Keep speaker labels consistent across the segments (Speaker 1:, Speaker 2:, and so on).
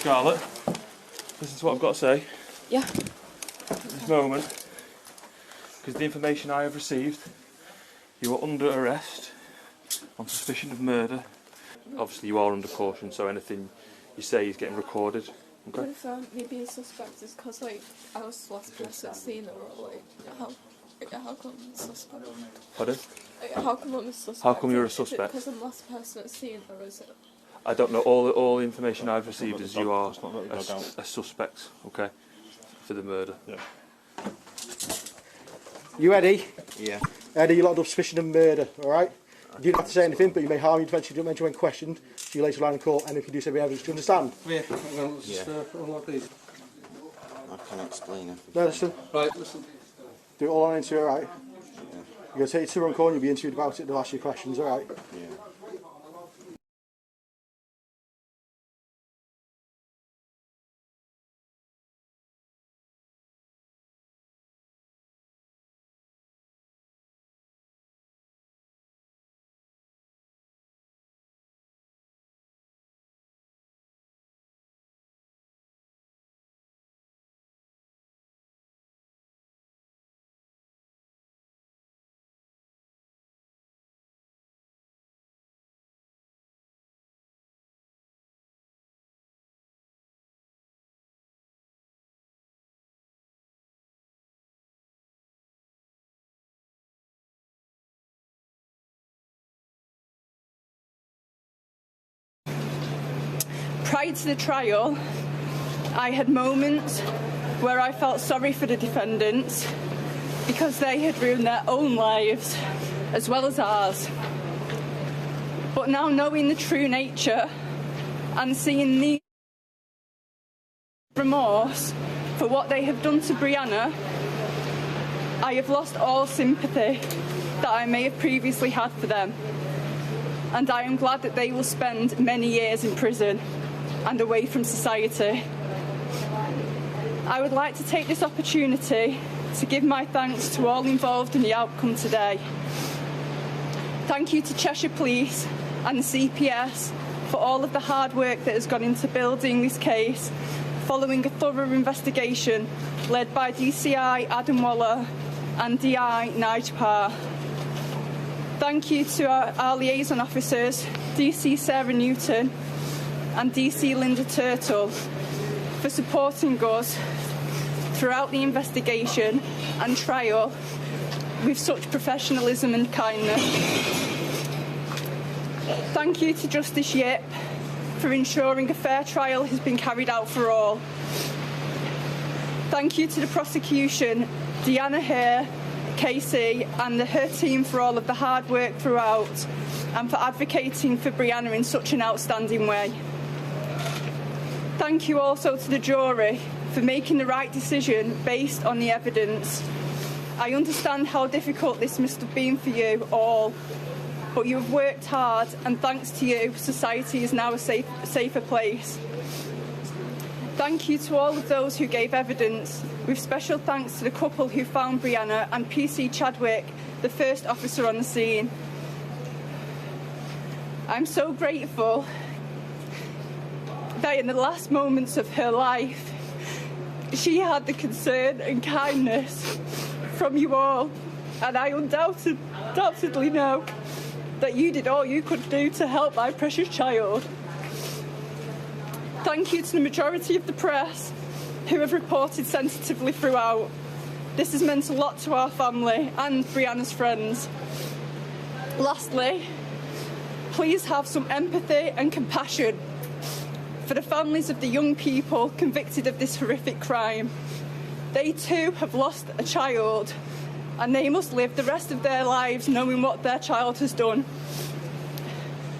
Speaker 1: Scarlett, listen to what I've got to say.
Speaker 2: Yeah.
Speaker 1: At this moment, because the information I have received, you are under arrest on suspicion of murder. Obviously you are under caution, so anything you say is getting recorded. Okay?
Speaker 2: What if maybe a suspect is because, like, I was the last person seen her, or, like, how come I'm a suspect?
Speaker 1: Pardon?
Speaker 2: Like, how come I'm a suspect?
Speaker 1: How come you're a suspect?
Speaker 2: Is it because I'm the last person that's seen her, or is it?
Speaker 1: I don't know. All the information I've received is you are a suspect, okay, for the murder.
Speaker 3: Yeah.
Speaker 4: You Eddie?
Speaker 3: Yeah.
Speaker 4: Eddie, you're locked up suspicion of murder, alright? You don't have to say anything, but you may harm you eventually, don't mention when questioned. See you later on in court, and if you do say evidence, do you understand?
Speaker 5: Yeah, well, let's just unlock these.
Speaker 3: I can explain it.
Speaker 4: No, listen.
Speaker 5: Right, listen.
Speaker 4: Do it all on interview, alright?
Speaker 3: Yeah.
Speaker 4: You're going to take it to the wrong corner, you'll be interviewed about it, they'll ask you questions, alright?
Speaker 3: Yeah.
Speaker 6: Prior to the trial, I had moments where I felt sorry for the defendants because they had ruined their own lives as well as ours. But now knowing the true nature and seeing the remorse for what they have done to Brianna, I have lost all sympathy that I may have previously had for them. And I am glad that they will spend many years in prison and away from society. I would like to take this opportunity to give my thanks to all involved in the outcome today. Thank you to Cheshire Police and the CPS for all of the hard work that has gone into building this case following a thorough investigation led by DCI Adam Waller and DI Nigel Parr. Thank you to our liaison officers, DC Sarah Newton and DC Linda Turtle, for supporting us throughout the investigation and trial with such professionalism and kindness. Thank you to Justice Yip for ensuring a fair trial has been carried out for all. Thank you to the prosecution, Deanna Hare, Casey and her team for all of the hard work throughout and for advocating for Brianna in such an outstanding way. Thank you also to the jury for making the right decision based on the evidence. I understand how difficult this must have been for you all, but you have worked hard and thanks to you, society is now a safer place. Thank you to all of those who gave evidence, with special thanks to the couple who found Brianna and PC Chadwick, the first officer on the scene. I'm so grateful that in the last moments of her life, she had the concern and kindness from you all, and I undoubtedly know that you did all you could do to help my precious child. Thank you to the majority of the press who have reported sensitively throughout. This has meant a lot to our family and Brianna's friends. Lastly, please have some empathy and compassion for the families of the young people convicted of this horrific crime. They too have lost a child and they must live the rest of their lives knowing what their child has done.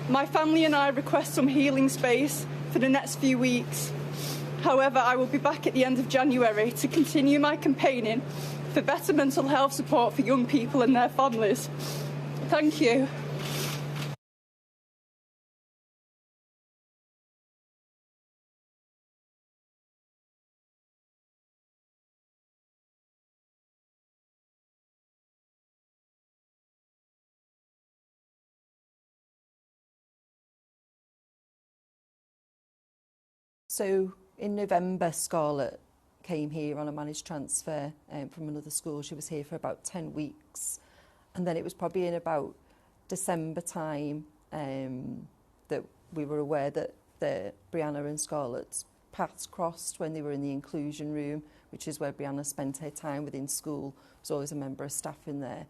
Speaker 6: My family and I request some healing space for the next few weeks. However, I will be back at the end of January to continue my campaigning for better mental health support for young people and their families. Thank you.
Speaker 7: So in November, Scarlett came here on a managed transfer from another school. She was here for about 10 weeks. And then it was probably in about December time that we were aware that Brianna and Scarlett's paths crossed when they were in the inclusion room, which is where Brianna spent her time within school. There was always a member of staff in there.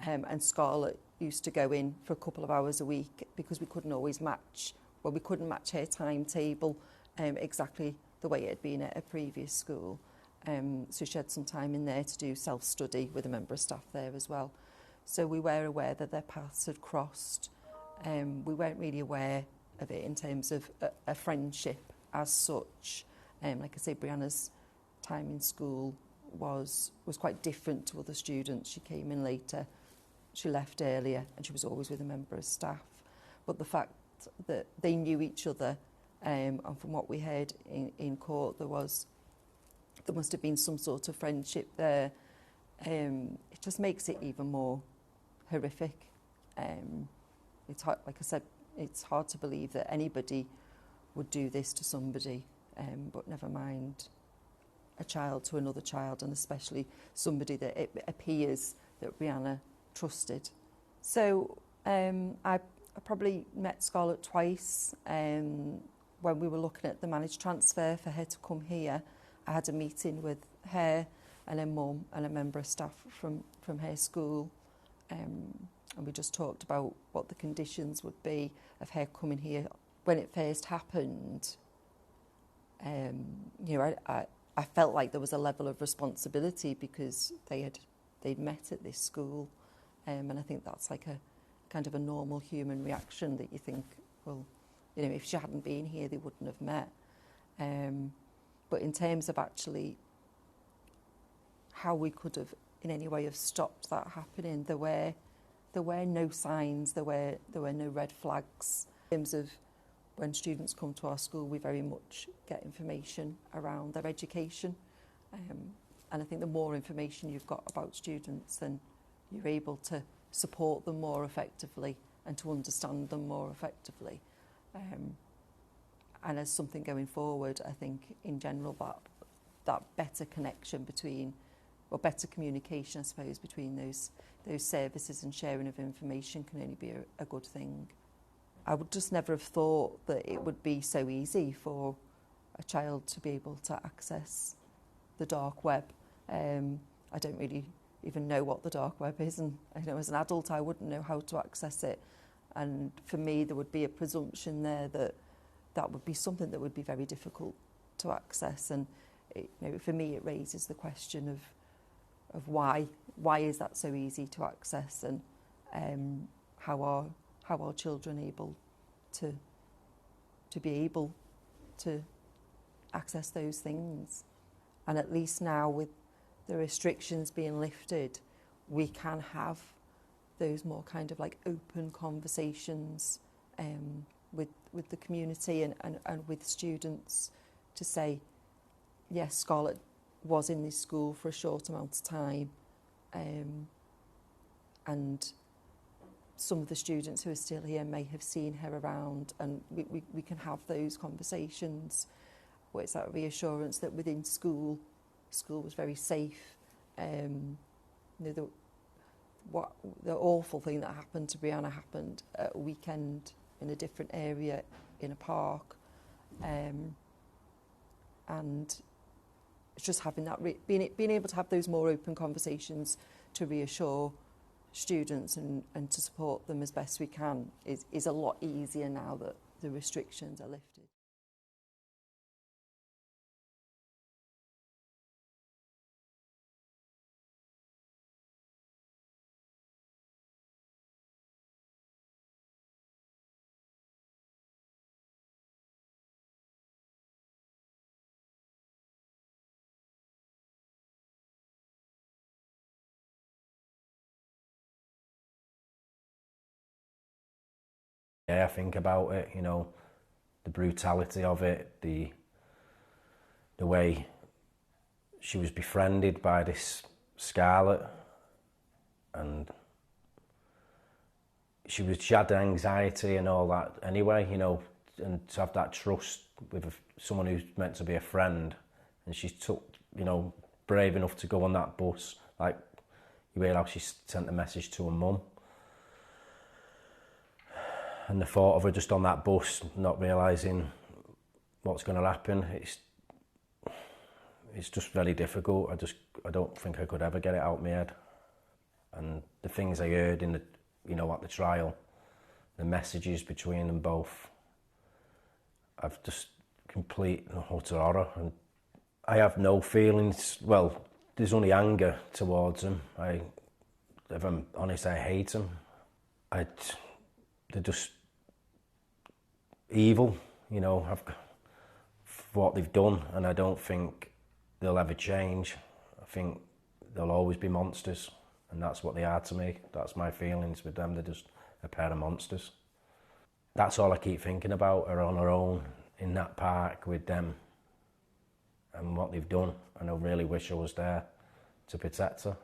Speaker 7: And Scarlett used to go in for a couple of hours a week because we couldn't always match, well, we couldn't match her timetable exactly the way it had been at a previous school. So she had some time in there to do self-study with a member of staff there as well. So we were aware that their paths had crossed. We weren't really aware of it in terms of a friendship as such. Like I say, Brianna's time in school was quite different to other students. She came in later, she left earlier, and she was always with a member of staff. But the fact that they knew each other, and from what we heard in court, there must have been some sort of friendship there. It just makes it even more horrific. It's hard, like I said, it's hard to believe that anybody would do this to somebody, but never mind a child to another child, and especially somebody that it appears that Brianna trusted. So I probably met Scarlett twice. When we were looking at the managed transfer for her to come here, I had a meeting with her and her mum and a member of staff from her school, and we just talked about what the conditions would be of her coming here. When it first happened, you know, I felt like there was a level of responsibility because they'd met at this school, and I think that's like a kind of a normal human reaction that you think, well, you know, if she hadn't been here, they wouldn't have met. But in terms of actually how we could have in any way have stopped that happening, there were no signs, there were no red flags. In terms of when students come to our school, we very much get information around their education. And I think the more information you've got about students, then you're able to support them more effectively and to understand them more effectively. And as something going forward, I think in general that better connection between, or better communication, I suppose, between those services and sharing of information can only be a good thing. I would just never have thought that it would be so easy for a child to be able to access the dark web. I don't really even know what the dark web is, and you know, as an adult I wouldn't know how to access it. And for me there would be a presumption there that would be something that would be very difficult to access, and you know, for me it raises the question of why is that so easy to access, and how are children able to be able to access those things. And at least now, with the restrictions being lifted, we can have those more kind of like open conversations with the community and with students to say, yes, Scarlett was in this school for a short amount of time, and some of the students who are still here may have seen her around, and we can have those conversations where it's that reassurance that within school was very safe. You know, the awful thing that happened to Brianna happened at a weekend in a different area in a park, and it's just having that being able to have those more open conversations to reassure students and to support them as best we can is a lot easier now that the restrictions are lifted.
Speaker 8: Yeah, I think about it, you know, the brutality of it, the way she was befriended by this Scarlett, and she had anxiety and all that anyway, you know, and to have that trust with someone who's meant to be a friend, and she's took, you know, brave enough to go on that bus. Like, you realise she sent a message to her mum. And the thought of her just on that bus, not realising what's going to happen, it's just very difficult. I don't think I could ever get it out of my head. And the things I heard in the, you know, at the trial, the messages between them both, I've just complete and utter horror. And I have no feelings. Well, there's only anger towards them. If I'm honest, I hate them. They're just evil, you know, for what they've done, and I don't think they'll ever change. I think they'll always be monsters, and that's what they are to me. That's my feelings with them. They're just a pair of monsters. That's all I keep thinking about, her on her own in that park with them and what they've done, and I really wish I was there to protect her.